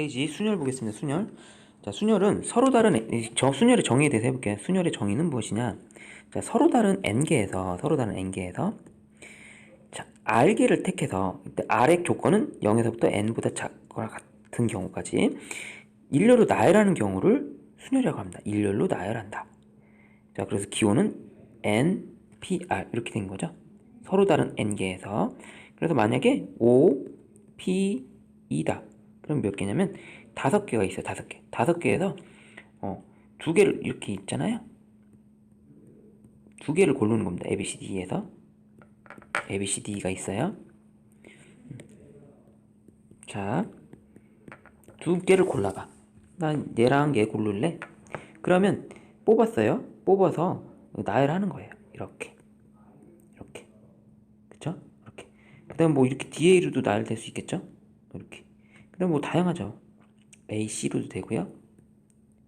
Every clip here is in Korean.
페이지 순열 보겠습니다. 순열. 자, 순열은 서로 다른 순열의 정의에 대해서 해볼게요. 순열의 정의는 무엇이냐? 자, 서로 다른 n개에서 자, r개를 택해서 이때 r의 조건은 0에서부터 n보다 작거나 같은 경우까지 일렬로 나열하는 경우를 순열이라고 합니다. 일렬로 나열한다. 자, 그래서 기호는 n, p, r 이렇게 된 거죠. 서로 다른 n개에서. 그래서 만약에 o, p, e다. 그럼 몇 개냐면 5개가 있어요. 5개. 5개에서 2개를 이렇게 있잖아요. 2개를 고르는 겁니다. A, B, C, D에서 A, B, C, D가 있어요. 자, 2개를 골라봐. 난 얘랑 얘 고를래. 그러면 뽑았어요. 뽑아서 나열하는 거예요. 이렇게 그쵸? 이렇게. 그 다음 뭐 이렇게 DA로도 나열될 수 있겠죠? 이렇게. 그 다음 뭐 다양하죠. A, C로도 되고요.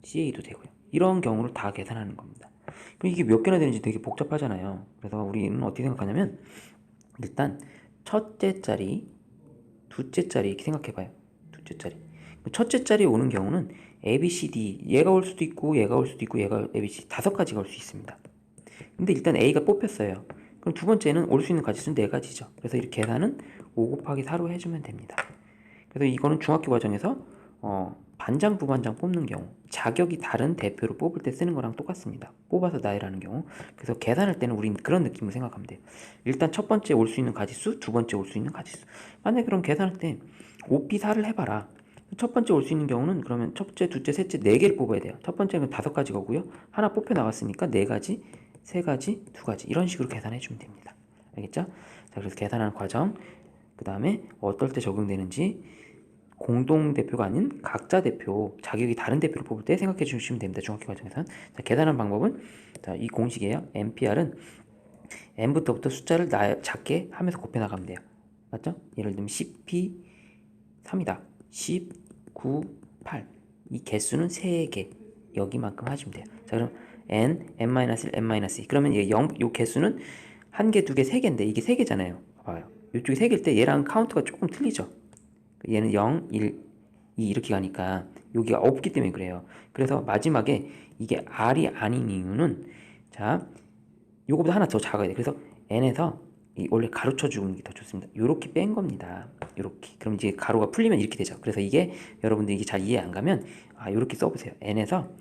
CA도 되고요. 이런 경우를 다 계산하는 겁니다. 그럼 이게 몇 개나 되는지 되게 복잡하잖아요. 그래서 우리는 어떻게 생각하냐면 일단 첫째 자리, 둘째 자리 이렇게 생각해봐요. 둘째 자리. 첫째 자리에 오는 경우는 A, B, C, D 얘가 올 수도 있고 얘가 올 수도 있고 얘가 A, B, C 5가지가 올 수 있습니다. 근데 일단 A가 뽑혔어요. 그럼 두 번째는 올 수 있는 가지수는 4가지죠. 그래서 이렇게 계산은 5 곱하기 4로 해주면 됩니다. 그래서 이거는 중학교 과정에서 반장, 부반장 뽑는 경우 자격이 다른 대표를 뽑을 때 쓰는 거랑 똑같습니다. 뽑아서 나열하는 경우. 그래서 계산할 때는 우린 그런 느낌으로 생각하면 돼요. 일단 첫 번째 올 수 있는 가지수, 두 번째 올 수 있는 가지수. 만약에 그럼 계산할 때 5B4를 해봐라. 첫 번째 올 수 있는 경우는 그러면 첫째, 둘째, 셋째 4개를 뽑아야 돼요. 첫 번째는 5가지 거고요. 하나 뽑혀 나갔으니까 4가지, 3가지, 2가지 이런 식으로 계산해 주면 됩니다. 알겠죠? 자, 그래서 계산하는 과정, 그 다음에 어떨 때 적용되는지, 공동대표가 아닌 각자 대표, 자격이 다른 대표를 뽑을 때 생각해 주시면 됩니다. 중학교 과정에서는. 자, 계산하는 방법은 자, 이 공식이에요. NPR은 n부터부터 숫자를 작게 하면서 곱해 나가면 돼요. 맞죠? 예를 들면 10p 3이다. 10, 9, 8. 이 개수는 3개. 여기만큼 하시면 돼요. 자, 그럼 n, n-1, n-2. 그러면 요 개수는 1개, 2개, 3개인데 이게 3개잖아요. 봐봐요. 이쪽이 3개일 때 얘랑 카운트가 조금 틀리죠. 얘는 0, 1, 2 이렇게 가니까 여기가 없기 때문에 그래요. 그래서 마지막에 이게 R이 아닌 이유는 자, 요거보다 하나 더 작아야 돼. 그래서 n에서 원래 가로쳐 주는 게 더 좋습니다. 요렇게 뺀 겁니다. 요렇게. 그럼 이제 가로가 풀리면 이렇게 되죠. 그래서 이게 여러분들 이게 잘 이해 안 가면 요렇게 써보세요. n에서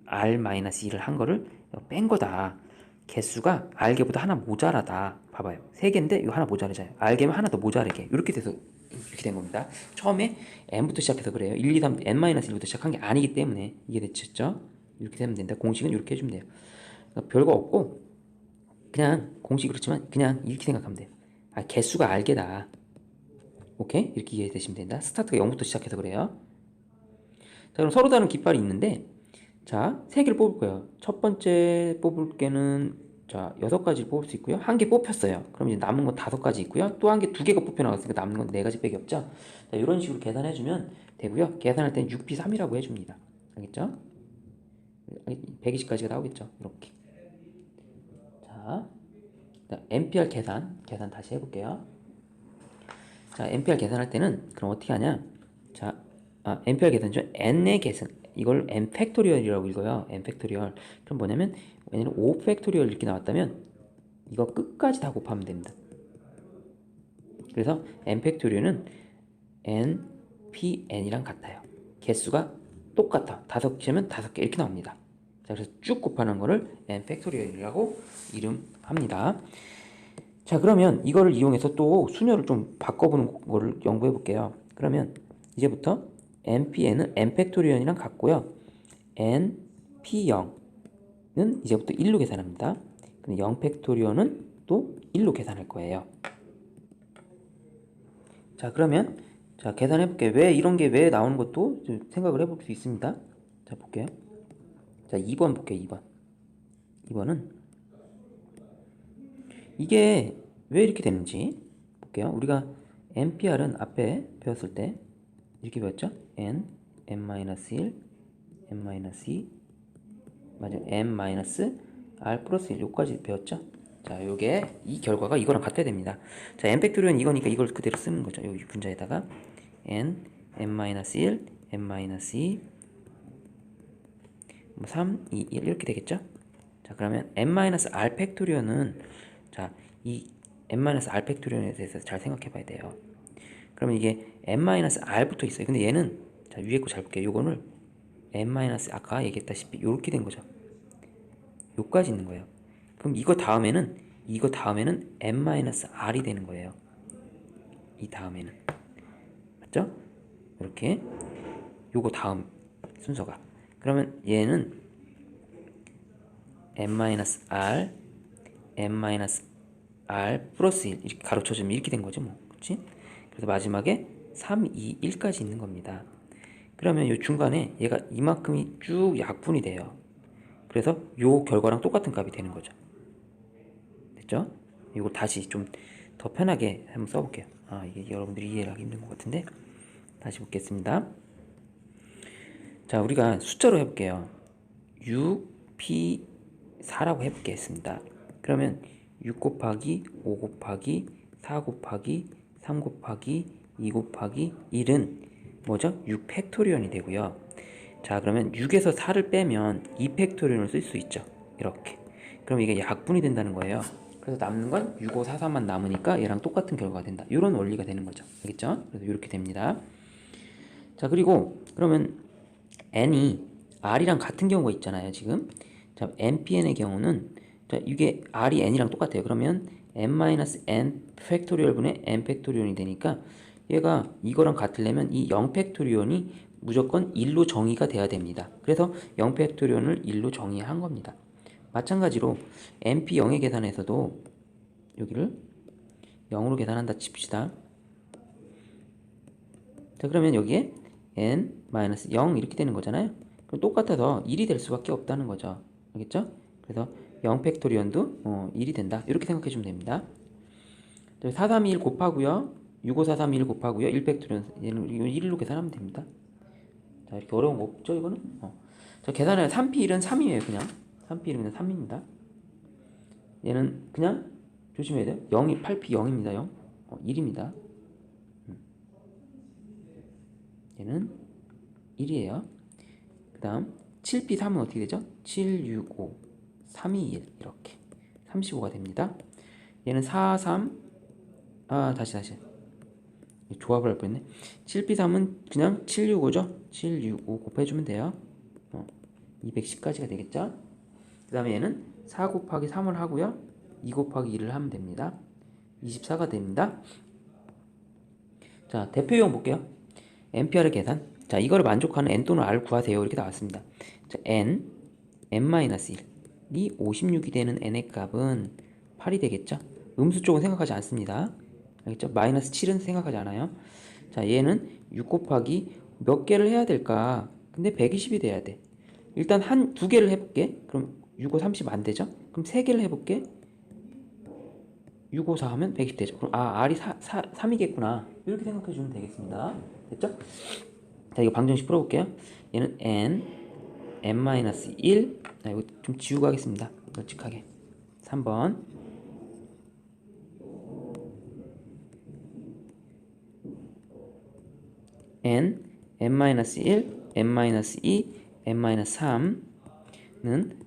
r-2를 한 거를 뺀 거다. 개수가 r개보다 하나 모자라다. 봐봐요. 3개인데 이거 하나 모자라잖아요. r개면 하나 더 모자라게. 이렇게 돼서 이렇게 된 겁니다. 처음에 n부터 시작해서 그래요. 1, 2, 3, n-1부터 시작한 게 아니기 때문에 이해됐죠? 이렇게 되면 된다. 공식은 이렇게 해주면 돼요. 그러니까 별거 없고 그냥 공식 그렇지만 그냥 이렇게 생각하면 돼요. 개수가 r개다. 오케이? 이렇게 이해되시면 된다. 스타트가 0부터 시작해서 그래요. 자, 그럼 서로 다른 깃발이 있는데 자, 3개를 뽑을 거예요. 첫 번째 뽑을 개는 자, 6가지를 뽑을 수 있고요. 1개 뽑혔어요. 그럼 이제 남은 건 5가지 있고요. 또 1개, 2개가 뽑혀 나갔으니까 남는 건 4가지밖에 없죠. 자, 이런 식으로 계산해주면 되고요. 계산할 때는 6p3이라고 해줍니다. 알겠죠? 120가지가 나오겠죠. 이렇게. 자, NPR 계산 다시 해볼게요. 자, NPR 계산할 때는 그럼 어떻게 하냐? 자, NPR 계산 중 n의 계산 이걸 n 팩토리얼이라고 읽어요. n 팩토리얼. 그럼 뭐냐면 얘는 5 팩토리얼 이렇게 나왔다면 이거 끝까지 다 곱하면 됩니다. 그래서 n 팩토리얼은 n, p, n이랑 같아요. 개수가 똑같아. 5개면 5개 이렇게 나옵니다. 자, 그래서 쭉 곱하는 거를 n 팩토리얼이라고 이름합니다. 자, 그러면 이거를 이용해서 또 순열을 좀 바꿔보는 거를 연구해 볼게요. 그러면 이제부터 npn은 n 팩토리얼이랑 같고요. np0은 이제부터 1로 계산합니다. 그럼 0 팩토리얼은 또 1로 계산할 거예요. 자, 그러면 자, 계산해 볼게요. 왜 이런 게 왜 나오는 것도 생각을 해볼 수 있습니다. 자, 볼게요. 자, 2번 볼게요. 2번은 이게 왜 이렇게 되는지 볼게요. 우리가 NPR은 앞에 배웠을 때 이렇게 배웠죠? n, n-1, n-2 맞아, n-r 플러스 1 요까지 배웠죠? 자, 요게 이 결과가 이거랑 같아야 됩니다. 자, n 팩토리얼은 이거니까 이걸 그대로 쓰는 거죠. 여기 분자에다가 n, n-1, n-2 3, 2, 1 이렇게 되겠죠? 자, 그러면 n-r 팩토리언은 자, 이 n-r 팩토리언에 대해서 잘 생각해 봐야 돼요. 그러면 이게 n-r 붙어 있어요. 근데 얘는 자, 위에 거 잘 볼게요. 요거를 n- 아까 얘기했다시피 요렇게 된 거죠. 요까지 있는 거예요. 그럼 이거 다음에는 n-r이 되는 거예요. 이 다음에는 맞죠? 이렇게 요거 다음 순서가 그러면 얘는 n-r n-r 플러스 1 이렇게 가로쳐주면 이렇게 된 거죠 뭐. 그렇지? 그래서 마지막에 3, 2, 1까지 있는 겁니다. 그러면 요 중간에 얘가 이만큼이 쭉 약분이 돼요. 그래서 요 결과랑 똑같은 값이 되는 거죠. 됐죠? 이거 다시 좀 더 편하게 한번 써볼게요. 아, 이게 여러분들이 이해를 하기 힘든 것 같은데 다시 보겠습니다. 자, 우리가 숫자로 해볼게요. 6p4라고 해보겠습니다. 그러면 6 곱하기 5 곱하기 4 곱하기 3 곱하기 2 곱하기 1은 뭐죠? 6 팩토리언이 되고요. 자, 그러면 6에서 4를 빼면 2 팩토리언을 쓸 수 있죠. 이렇게. 그럼 이게 약분이 된다는 거예요. 그래서 남는 건 6, 5, 4, 4만 남으니까 얘랑 똑같은 결과가 된다. 이런 원리가 되는 거죠. 알겠죠? 그래서 이렇게 됩니다. 자, 그리고 그러면 n이 r이랑 같은 경우가 있잖아요. 지금 자, npn의 경우는 자, 이게 r이 n이랑 똑같아요. 그러면 n-n 팩토리얼 분의 n 팩토리언이 되니까 얘가 이거랑 같으려면 이 0 팩토리언이 무조건 1로 정의가 돼야 됩니다. 그래서 0 팩토리언을 1로 정의한 겁니다. 마찬가지로 np0의 계산에서도 여기를 0으로 계산한다 칩시다. 자, 그러면 여기에 n-0 이렇게 되는 거잖아요. 그럼 똑같아서 1이 될 수밖에 없다는 거죠. 알겠죠? 그래서 0 팩토리언도 1이 된다. 이렇게 생각해 주면 됩니다. 431 곱하고요. 65431 곱하고요. 1 팩토리언 얘는 1로 계산하면 됩니다. 자, 이렇게 어려운 거 없죠, 이거는? 자, 계산을 3p1은 3이에요, 그냥. 3p1은 그냥 3입니다. 얘는 그냥 조심해야 돼요. 0이 8p 0입니다. 0. 1입니다. 얘는 1이에요. 그 다음 7p 3은 어떻게 되죠? 7, 6, 5, 3, 2, 1 이렇게 35가 됩니다. 얘는 4, 3 다시 조합을 할 뻔했네. 7p 3은 그냥 7, 6, 5죠? 7, 6, 5 곱해주면 돼요. 210까지가 되겠죠? 그 다음에 얘는 4 곱하기 3을 하고요. 2 곱하기 2를 하면 됩니다. 24가 됩니다. 자, 대표용 볼게요. NPR의 계산. 자, 이거를 만족하는 n 또는 r을 구하세요. 이렇게 나왔습니다. 자, n-1이 56이 되는 n의 값은 8이 되겠죠? 음수 쪽은 생각하지 않습니다. 알겠죠? 마이너스 7은 생각하지 않아요. 자, 얘는 6 곱하기 몇 개를 해야 될까? 근데 120이 돼야 돼. 일단 두 개를 해볼게. 그럼 6, 5, 30 안 되죠? 그럼 3개를 해볼게. 6, 5, 4 하면 120 되죠. 그럼 R이 3이겠구나. 이렇게 생각해 주면 되겠습니다. 됐죠? 자, 이거 방정식 풀어볼게요. 얘는 n-1 이거 좀 지우고 하겠습니다. 널찍하게 3번 n-1, n-2, n-3는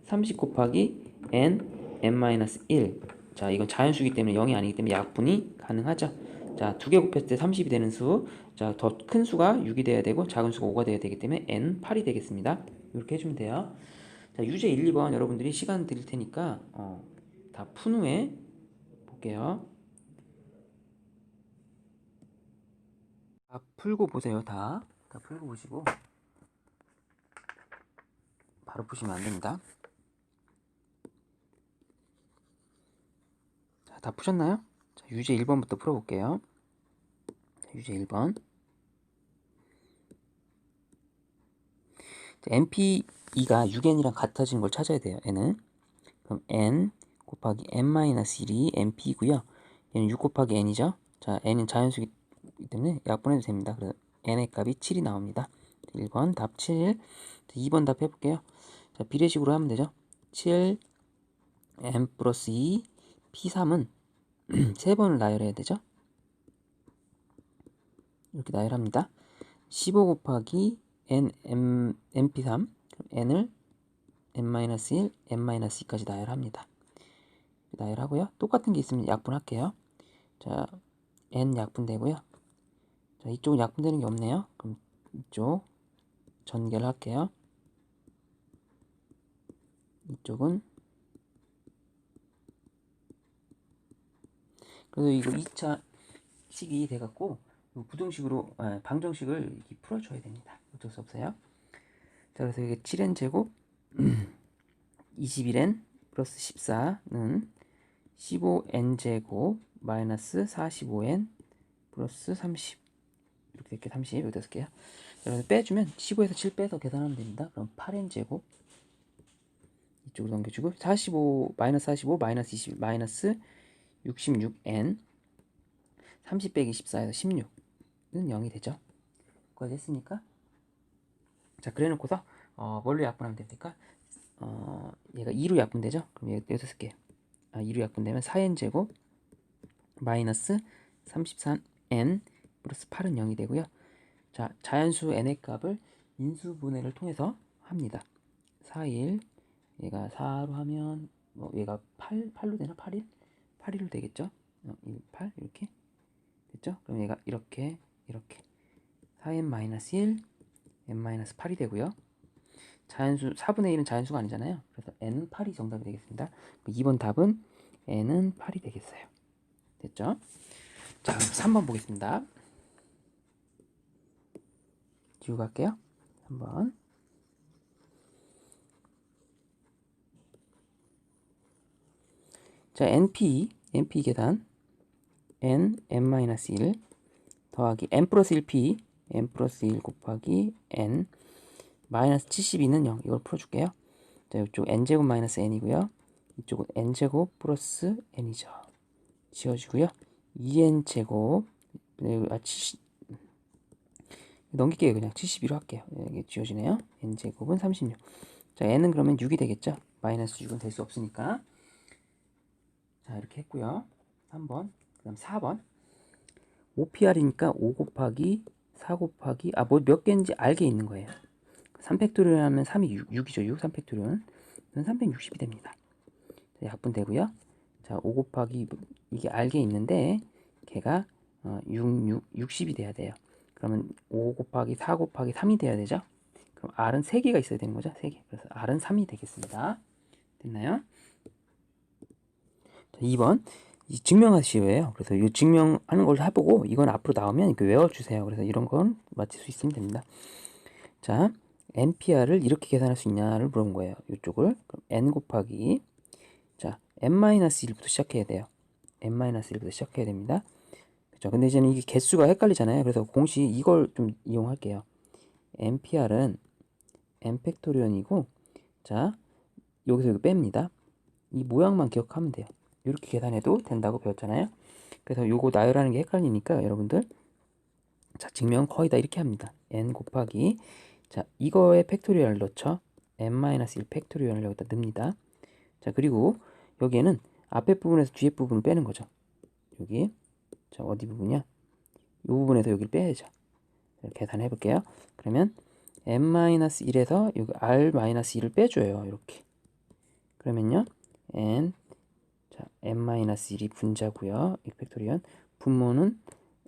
30 곱하기 n-1 자, 이건 자연수이기 때문에 0이 아니기 때문에 약분이 가능하죠. 자, 두 개 곱했을 때 30이 되는 수. 자, 더 큰 수가 6이 돼야 되고 작은 수가 5가 돼야 되기 때문에 n 8이 되겠습니다. 이렇게 해주면 돼요. 자, 유제 1, 2번 여러분들이 시간 드릴 테니까 다 푼 후에 볼게요. 다 풀고 보세요. 다 풀고 보시고 바로 푸시면 안 됩니다. 자, 다 푸셨나요? 자, 유제 1번부터 풀어볼게요. 자, 유제 1번. NP2가 6n이랑 같아진 걸 찾아야 돼요. n은. 그럼 n 곱하기 n-1이 NP이고요. 얘는 6 곱하기 n이죠. 자, n은 자연수이기 때문에 약분해도 됩니다. 그래서 n의 값이 7이 나옵니다. 1번 답 7. 2번 답 해볼게요. 자, 비례식으로 하면 되죠. 7 n 플러스 2 p3은 3번을 나열해야 되죠. 이렇게 나열합니다. 15 곱하기 np3, 그럼 n을 n-1, n-2까지 나열합니다. 나열하고요. 똑같은 게 있으면 약분할게요. 자, n 약분되고요. 자, 이쪽은 약분되는 게 없네요. 그럼 이쪽 전개를 할게요. 이쪽은 그래서 이거 2차 식이 돼갖고 부등식으로 방정식을 이렇게 풀어줘야 됩니다. 어쩔 수 없어요. 자, 그래서 이게 7n 제곱 21n 플러스 14는 15n 제곱 마이너스 45n 플러스 30 이렇게 될게 30 여기다 쓸게요. 그래서 빼주면 15에서 7 빼서 계산하면 됩니다. 그럼 8n 제곱 이쪽으로 넘겨주고 45 마이너스 45 마이너스 20 마이너스 66n 30 빼기 14에서 16은 0이 되죠. 여기까지 했으니까 자 그래 놓고서 뭘로 약분하면 됩니까? 얘가 2로 약분되죠? 그럼 여기다 쓸게요. 2로 약분되면 4n 제곱 마이너스 33n 플러스 8은 0이 되고요. 자, 자연수 n의 값을 인수분해를 통해서 합니다. 4, 1 얘가 4로 하면 얘가 8로 되나? 8, 1? 8, 1로 되겠죠? 1, 8 이렇게 됐죠? 그럼 얘가 이렇게 4n-1 n-8이 되고요. 자연수 4분의 1은 자연수가 아니잖아요. 그래서 n은 8이 정답이 되겠습니다. 2번 답은 n은 8이 되겠어요. 됐죠? 자, 3번 보겠습니다. 지우고 갈게요. 3번. 자, np 계단 n-1 더하기 n 플러스 1p n 플러스 1 곱하기 n 마이너스 72는 0 이걸 풀어줄게요. 자, 이쪽 n제곱 마이너스 n이고요. 이쪽은 n제곱 플러스 n이죠. 지워주고요. 2n제곱 70 넘길게요. 그냥 72로 할게요. 이게 지워지네요. n제곱은 36. 자, n은 그러면 6이 되겠죠. 마이너스 6은 될 수 없으니까. 자, 이렇게 했고요. 3번 그 다음 4번 5PR이니까 5 곱하기 4 곱하기 뭐 몇 개인지 알게 있는 거예요. 3팩토리얼 하면 3이 6이죠. 6 3팩토리얼은 360이 됩니다. 자, 약분되고요. 자, 5 곱하기 이게 알게 있는데 걔가 60이 돼야 돼요. 그러면 5 곱하기 4 곱하기 3이 돼야 되죠. 그럼 R은 3개가 있어야 되는 거죠. 3개. 그래서 R은 3이 되겠습니다. 됐나요? 자, 2번 증명하시오예요. 그래서 이 증명하는 걸 해보고 이건 앞으로 나오면 이렇게 외워주세요. 그래서 이런 건 맞힐 수 있으면 됩니다. 자, NPR을 이렇게 계산할 수 있냐를 물어본 거예요. 이쪽을 그럼 n 곱하기 자 n-1부터 시작해야 돼요. n-1부터 시작해야 됩니다. 그렇죠? 근데 이제는 이게 개수가 헷갈리잖아요. 그래서 공식 이걸 좀 이용할게요. NPR은 n 팩토리언이고 자 여기서 이거 뺍니다. 이 모양만 기억하면 돼요. 이렇게 계산해도 된다고 배웠잖아요. 그래서 요거 나열하는 게 헷갈리니까 여러분들 자 증명 거의 다 이렇게 합니다. n 곱하기 자 이거에 팩토리얼을 넣죠. n-1 팩토리얼을 여기다 넣습니다. 자 그리고 여기에는 앞에 부분에서 뒤에 부분을 빼는 거죠. 여기 자 어디 부분이야? 이 부분에서 여기를 빼야죠. 계산해 볼게요. 그러면 n-1에서 여기 r-1을 빼줘요. 이렇게 그러면요 n 자 n-1이 분자고요. 이 팩토리언 분모는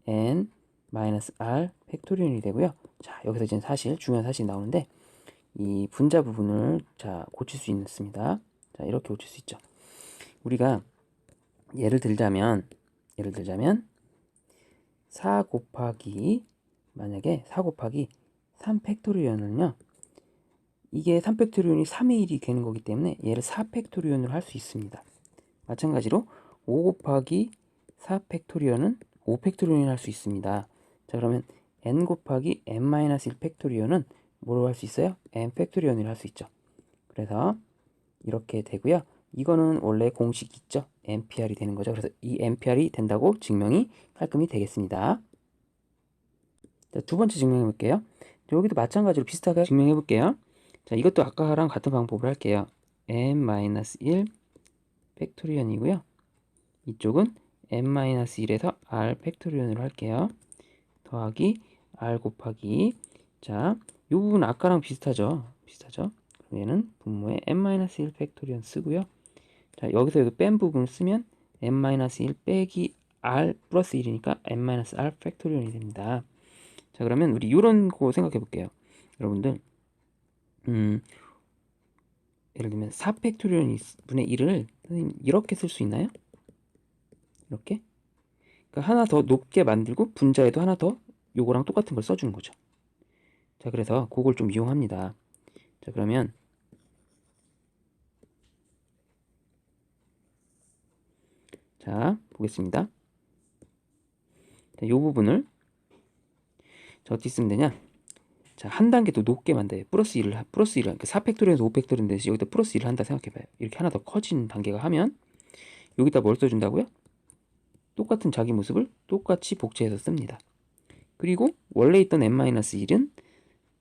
n-r 팩토리언이 되고요. 자 여기서 이제 사실 중요한 사실이 나오는데 이 분자 부분을 자 고칠 수 있습니다. 자 이렇게 고칠 수 있죠. 우리가 예를 들자면 4 곱하기 만약에 4 곱하기 3 팩토리언은요 이게 3 팩토리언이 3의 1이 되는 거기 때문에 얘를 4 팩토리언으로 할 수 있습니다. 마찬가지로 5 곱하기 4 팩토리언은 5 팩토리언을 할 수 있습니다. 자 그러면 n 곱하기 n-1 팩토리언은 뭐로 할 수 있어요? n 팩토리언을 할 수 있죠. 그래서 이렇게 되고요. 이거는 원래 공식 있죠. NPR이 되는 거죠. 그래서 이 NPR이 된다고 증명이 깔끔히 되겠습니다. 자, 두 번째 증명해 볼게요. 여기도 마찬가지로 비슷하게 증명해 볼게요. 자, 이것도 아까랑 같은 방법을 할게요. n-1 팩토리언이고요. 이쪽은 n-1에서 r 팩토리언으로 할게요. 더하기 r 곱하기 자 이 부분 아까랑 비슷하죠? 그럼 얘는 분모에 n-1 팩토리언 쓰고요. 자, 여기서 여기 뺀 부분을 쓰면 n-1 빼기 r 플러스 1이니까 n-r 팩토리언이 됩니다. 자, 그러면 우리 이런 거 생각해 볼게요. 여러분들, 예를 들면 4 팩토리언 분의 1을 선생님 이렇게 쓸 수 있나요? 이렇게? 그러니까 하나 더 높게 만들고 분자에도 하나 더 요거랑 똑같은 걸 써주는 거죠. 자, 그래서 그걸 좀 이용합니다. 자, 그러면 자, 보겠습니다. 자, 요 부분을 자, 어떻게 쓰면 되냐? 자, 한 단계 더 높게 만들어요. 플러스 1을, 그러니까 4팩토리언에서 5팩토리인데 여기다 플러스 1을 한다 생각해봐요. 이렇게 하나 더 커진 단계가 하면 여기다 뭘 써준다고요? 똑같은 자기 모습을 똑같이 복제해서 씁니다. 그리고 원래 있던 n-1은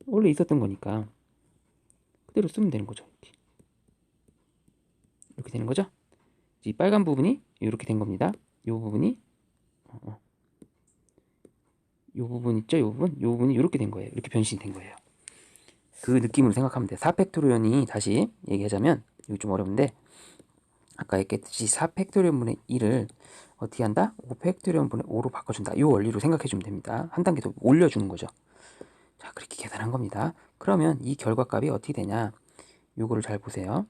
원래 있었던 거니까 그대로 쓰면 되는 거죠. 이렇게 되는 거죠. 이 빨간 부분이 이렇게 된 겁니다. 이 부분이 이 부분 있죠? 이 부분이 이렇게 된 거예요. 이렇게 변신이 된 거예요. 그 느낌으로 생각하면 돼요. 4팩토리언이 다시 얘기하자면 이거 좀 어려운데 아까 얘기했듯이 4팩토리언 분의 1을 어떻게 한다? 5팩토리언 분의 5로 바꿔준다. 이 원리로 생각해주면 됩니다. 한 단계 더 올려주는 거죠. 자, 그렇게 계산한 겁니다. 그러면 이 결과값이 어떻게 되냐? 요거를 잘 보세요.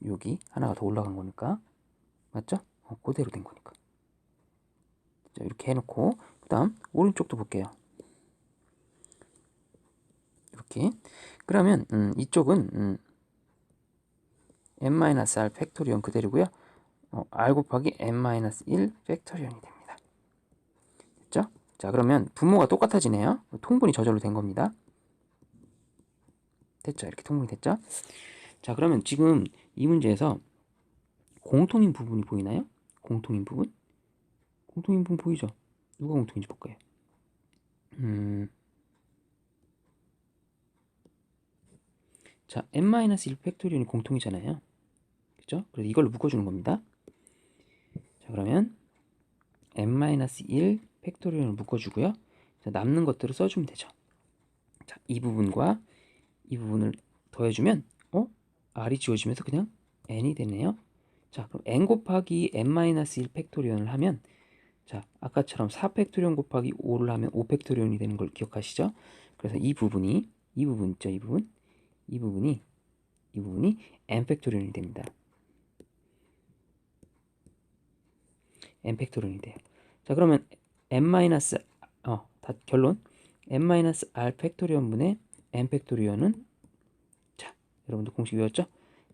여기 하나가 더 올라간 거니까 맞죠? 그대로 된 거니까. 자, 이렇게 해놓고 그 다음 오른쪽도 볼게요. 이렇게 그러면 이쪽은 n-r 팩토리언 그대로고요. r 곱하기 n-1 팩토리언이 됩니다. 됐죠? 자, 그러면 분모가 똑같아지네요. 통분이 저절로 된 겁니다. 됐죠? 이렇게 통분이 됐죠? 자, 그러면 지금 이 문제에서 공통인 부분이 보이나요? 공통인 부분? 공통인 부분 보이죠? 누가 공통인지 볼까요? 자, n-1 팩토리언이 공통이잖아요. 그죠? 그래서 이걸로 묶어주는 겁니다. 자, 그러면 n-1 팩토리언을 묶어주고요. 자, 남는 것들을 써주면 되죠. 자, 이 부분과 이 부분을 더해주면 r이 지워지면서 그냥 n이 되네요. 자, 그럼 n 곱하기 n-1 팩토리언을 하면 자, 아까처럼 4 팩토리언 곱하기 5를 하면 5 팩토리언이 되는 걸 기억하시죠? 그래서 이 부분 있죠? 이 부분이 n 팩토리언이 됩니다. n 팩토리언이 돼요. 자, 그러면 결론 n-r 팩토리언 분의 n 팩토리언은 자, 여러분들 공식 외웠죠?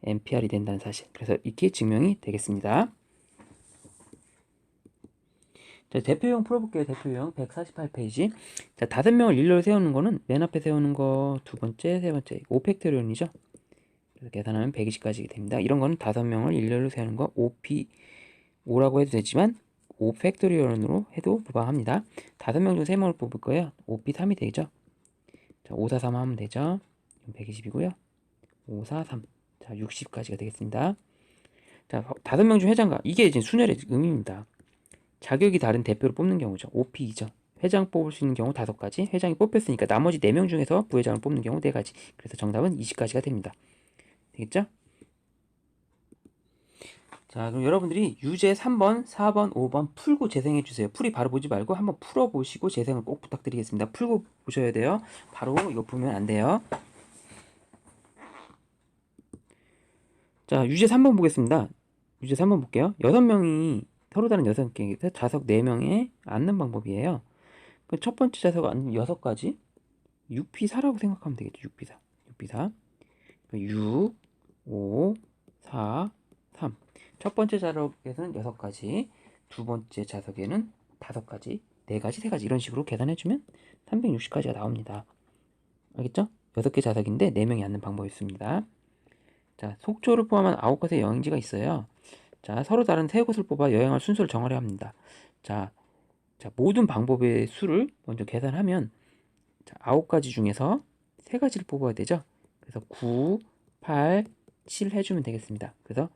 npr이 된다는 사실. 그래서 이렇게 증명이 되겠습니다. 자, 대표형 풀어볼게요. 대표형 148페이지. 자, 5명을 일렬로 세우는 거는 맨 앞에 세우는 거 두 번째, 세 번째 5팩토리언이죠. 그래서 계산하면 120까지 됩니다. 이런 거는 5명을 일렬로 세우는 거 5P5라고 해도 되지만 5팩토리언으로 해도 무방합니다. 5명 중 3명을 뽑을 거예요. 5P3이 되죠. 자, 5, 4, 3 하면 되죠. 120이고요. 5, 4, 3. 자, 60까지가 되겠습니다. 자, 5명 중 회장과 이게 이제 순열의 의미입니다. 자격이 다른 대표를 뽑는 경우죠. OP이죠. 회장 뽑을 수 있는 경우 5가지, 회장이 뽑혔으니까 나머지 4명 중에서 부회장을 뽑는 경우 4가지. 그래서 정답은 20가지가 됩니다. 되겠죠? 자, 그럼 여러분들이 유제 3번, 4번, 5번 풀고 재생해 주세요. 풀이 바로 보지 말고 한번 풀어보시고 재생을 꼭 부탁드리겠습니다. 풀고 보셔야 돼요. 바로 이거 보면 안 돼요. 자, 유제 3번 보겠습니다. 유제 3번 볼게요. 6명이 서로 다른 6개에서 좌석 4명에 앉는 방법이에요. 첫 번째 좌석 앉는 6가지 6P4라고 생각하면 되겠죠. 6P4. 6P4. 6, 5, 4, 3. 첫 번째 좌석에는 6가지, 두 번째 좌석에는 5가지, 4가지, 3가지 이런 식으로 계산해주면 360가지가 나옵니다. 알겠죠? 6개 좌석인데 4명이 앉는 방법이 있습니다. 자, 속초를 포함한 9곳의 여행지가 있어요. 자, 서로 다른 3곳을 뽑아 여행할 순서를 정하려 합니다. 자, 모든 방법의 수를 먼저 계산하면 자, 9가지 중에서 3가지를 뽑아야 되죠. 그래서 9, 8, 7 해주면 되겠습니다. 그래서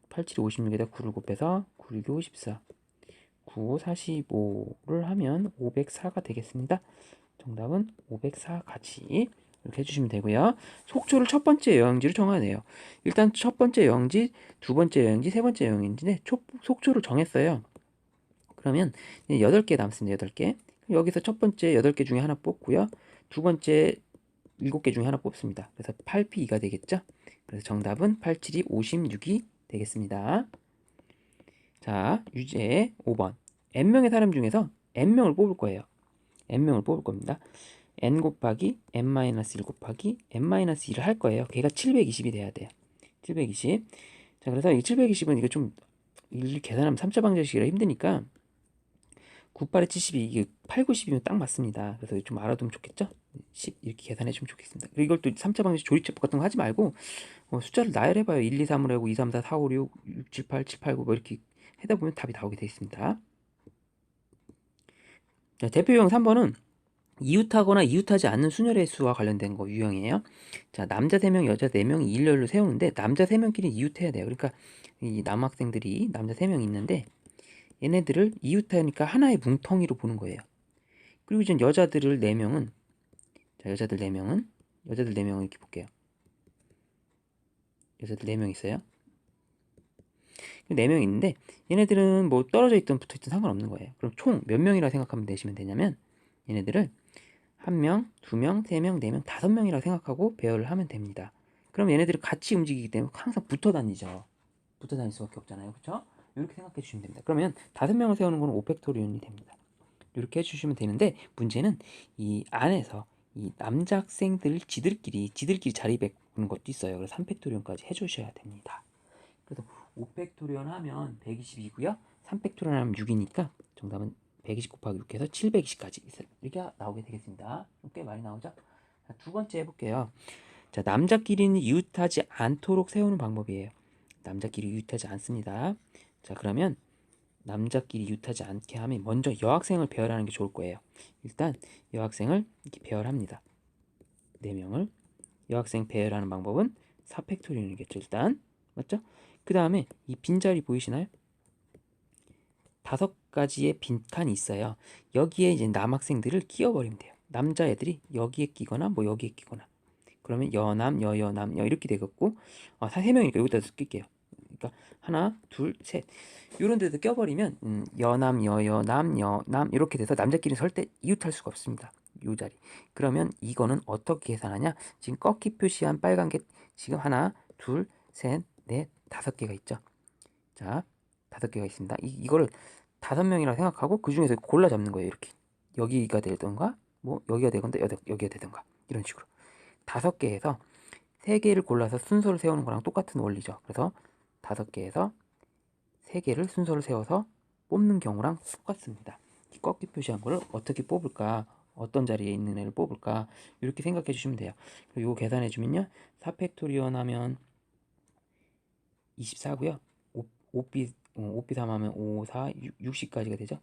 8, 7이 56에다 9를 곱해서 9, 6, 54 9, 45를 하면 504가 되겠습니다. 정답은 504가지. 이렇게 해주시면 되고요. 속초를 첫 번째 여행지로 정하네요. 일단 첫 번째 여행지, 두 번째 여행지, 세 번째 여행지인데 속초를 정했어요. 그러면 8개 남습니다. 8개. 여기서 첫 번째 8개 중에 하나 뽑고요. 두 번째 7개 중에 하나 뽑습니다. 그래서 8P2가 되겠죠? 그래서 정답은 872, 56이 되겠습니다. 자, 유제 5번. n명의 사람 중에서 n명을 뽑을 거예요. n명을 뽑을 겁니다. n 곱하기 n-1 곱하기 n-2를 할 거예요. 걔가 720이 돼야 돼요. 720. 자, 그래서 이 720은 이거 좀 계산하면 3차 방정식이라 힘드니까 98에 72, 이게 8, 90이면 딱 맞습니다. 그래서 좀 알아두면 좋겠죠? 10 이렇게 계산해 주면 좋겠습니다. 그리고 이걸 또 3차 방정식 조립제법 같은 거 하지 말고 숫자를 나열해봐요. 1, 2, 3을 하고 2, 3, 4, 4, 5, 6, 6, 7, 8, 7, 8, 9 뭐 이렇게 하다 보면 답이 나오게 되어 있습니다. 자, 대표유형 3번은 이웃하거나 이웃하지 않는 순열의 수와 관련된 거 유형이에요. 자, 남자 3명, 여자 4명이 일렬로 세우는데 남자 3명끼리 이웃해야 돼요. 그러니까 이 남학생들이 남자 3명이 있는데 얘네들을 이웃하니까 하나의 뭉텅이로 보는 거예요. 그리고 이제 여자들을 4명은 자, 여자들 4명은 이렇게 볼게요. 여자들 4명 있어요. 4명 있는데 얘네들은 뭐 떨어져 있든 붙어 있든 상관없는 거예요. 그럼 총 몇 명이라 생각하면 되시면 되냐면 얘네들을 1명, 2명, 3명, 4명, 5명이라 생각하고 배열을 하면 됩니다. 그럼 얘네들이 같이 움직이기 때문에 항상 붙어 다니죠. 붙어 다닐 수밖에 없잖아요. 그렇죠? 이렇게 생각해 주시면 됩니다. 그러면 5명을 세우는 거는 5팩토리온이 됩니다. 이렇게 해주시면 되는데 문제는 이 안에서 이 남자 학생들 지들끼리 자리 바꾸는 것도 있어요. 그래서 3팩토리온까지 해주셔야 됩니다. 그래서 5팩토리온 하면 120이고요. 3팩토리온 하면 6이니까 정답은 120 곱하기 6해서 720까지 이렇게 나오게 되겠습니다. 꽤 많이 나오죠? 자, 두 번째 해볼게요. 자, 남자끼리는 이웃하지 않도록 세우는 방법이에요. 남자끼리 이웃하지 않습니다. 자, 그러면 남자끼리 이웃하지 않게 하면 먼저 여학생을 배열하는 게 좋을 거예요. 일단 여학생을 이렇게 배열합니다. 4명을 여학생 배열하는 방법은 4팩토리온이겠죠. 일단 맞죠? 그 다음에 이 빈자리 보이시나요? 5가지의 빈칸이 있어요. 여기에 이제 남학생들을 끼워버리면 돼요. 남자애들이 여기에 끼거나 뭐 여기에 끼거나 그러면 여남, 여여남, 여 이렇게 되겠고 3명이니까 여기다 쓸게요. 그러니까 하나, 둘, 셋 이런 데도 껴버리면 여남, 여여남, 여남 이렇게 돼서 남자끼리 설 때 이웃할 수가 없습니다. 이 자리. 그러면 이거는 어떻게 계산하냐? 지금 꺾기 표시한 빨간 게 지금 하나, 둘, 셋, 넷, 5개가 있죠. 자, 5개가 있습니다. 이거를 5명이라 생각하고 그 중에서 골라 잡는 거예요. 이렇게 여기가 되던가 뭐 여기가 되건데 여기가 되던가 이런 식으로 5개에서 3개를 골라서 순서를 세우는 거랑 똑같은 원리죠. 그래서 5개에서 3개를 순서를 세워서 뽑는 경우랑 똑같습니다. 꺾기 표시한 거를 어떻게 뽑을까? 어떤 자리에 있는 애를 뽑을까? 이렇게 생각해 주시면 돼요. 그리고 이거 계산해 주면요. 4팩토리온 하면 24고요. 5B3 하면 5, 4, 60까지가 되죠?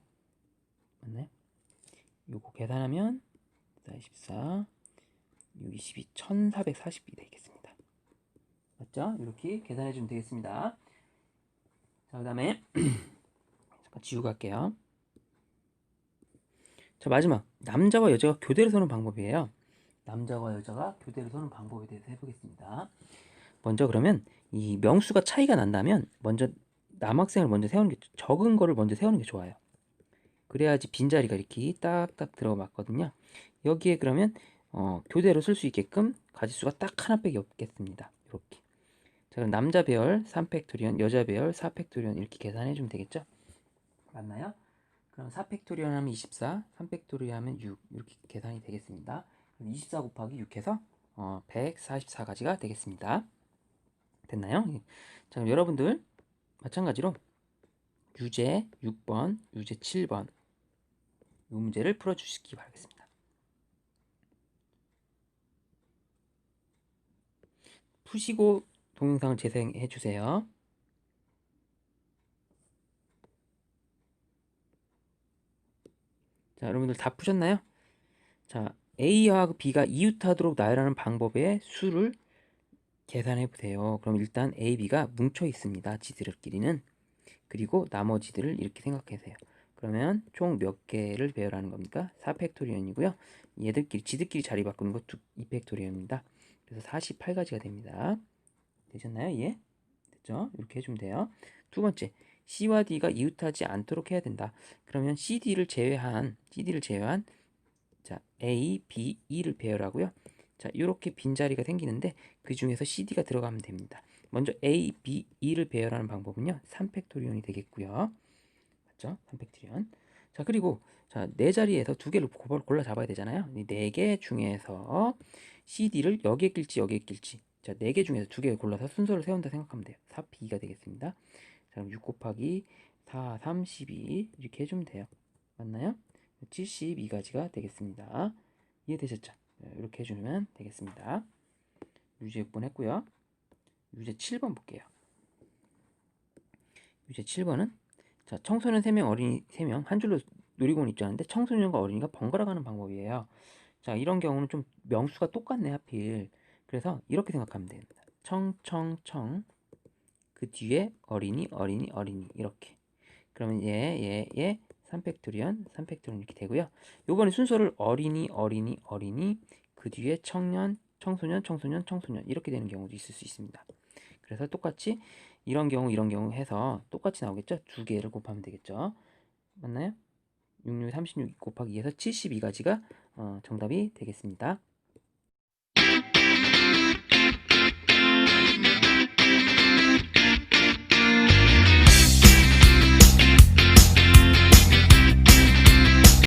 맞나요? 요거 계산하면 24, 6, 22, 1440이 되겠습니다. 맞죠? 이렇게 계산해 주면 되겠습니다. 자, 그 다음에 잠깐 지우고 갈게요. 자, 마지막 남자와 여자가 교대를 서는 방법이에요. 남자와 여자가 교대를 서는 방법에 대해서 해보겠습니다. 먼저 그러면 이 명수가 차이가 난다면 먼저 남학생을 먼저 세우는 게 적은 거를 먼저 세우는 게 좋아요. 그래야지 빈자리가 이렇게 딱딱 들어가 맞거든요. 여기에 그러면 교대로 쓸 수 있게끔 가지수가 딱 하나밖에 없겠습니다. 이렇게. 자, 그럼 남자 배열 3팩토리온, 여자 배열 4팩토리온 이렇게 계산해 주면 되겠죠? 맞나요? 그럼 4팩토리온 하면 24, 3팩토리온 하면 6 이렇게 계산이 되겠습니다. 24 곱하기 6 해서 144가지가 되겠습니다. 됐나요? 자, 그럼 여러분들 마찬가지로 유제 6번, 유제 7번 이 문제를 풀어주시기 바라겠습니다. 푸시고 동영상을 재생해 주세요. 자, 여러분들 다 푸셨나요? 자, A와 B가 이웃하도록 나열하는 방법의 수를 계산해 보세요. 그럼 일단 A, B가 뭉쳐 있습니다. 지들끼리는. 그리고 나머지들을 이렇게 생각하세요. 그러면 총 몇 개를 배열하는 겁니까? 4팩토리언이고요. 얘들끼리 지들끼리 자리 바꾸는 거 2팩토리언입니다. 그래서 48가지가 됩니다. 되셨나요? 이해? 됐죠? 이렇게 해주면 돼요. 두 번째, C와 D가 이웃하지 않도록 해야 된다. 그러면 CD를 제외한 자, A, B, E를 배열하고요. 자, 이렇게 빈자리가 생기는데 그 중에서 CD가 들어가면 됩니다. 먼저 A, B, E를 배열하는 방법은요. 3팩토리언이 되겠고요. 맞죠? 3팩토리언. 자, 그리고 자, 네 자리에서 두 개를 골라 잡아야 되잖아요. 이 네 개 중에서 CD를 여기에 낄지 여기에 낄지. 자, 네 개 중에서 두 개를 골라서 순서를 세운다 생각하면 돼요. 4P가 되겠습니다. 자, 그럼 6 곱하기 4, 3, 12 이렇게 해주면 돼요. 맞나요? 72가지가 되겠습니다. 이해되셨죠? 이렇게 해주면 되겠습니다. 유제 6번 했고요. 유제 7번 볼게요. 유제 7번은 자, 청소년 3명, 어린이 3명 한 줄로 놀이공원 입장하는데 청소년과 어린이가 번갈아 가는 방법이에요. 자, 이런 경우는 좀 명수가 똑같네 하필. 그래서 이렇게 생각하면 됩니다. 청 그 뒤에 어린이 이렇게. 그러면 얘 3팩토리언 이렇게 되고요. 요번에 순서를 어린이 그 뒤에 청년 청소년 이렇게 되는 경우도 있을 수 있습니다. 그래서 똑같이 이런 경우 해서 똑같이 나오겠죠? 두 개를 곱하면 되겠죠? 맞나요? 66 36 곱하기 2에서 72가지가 정답이 되겠습니다.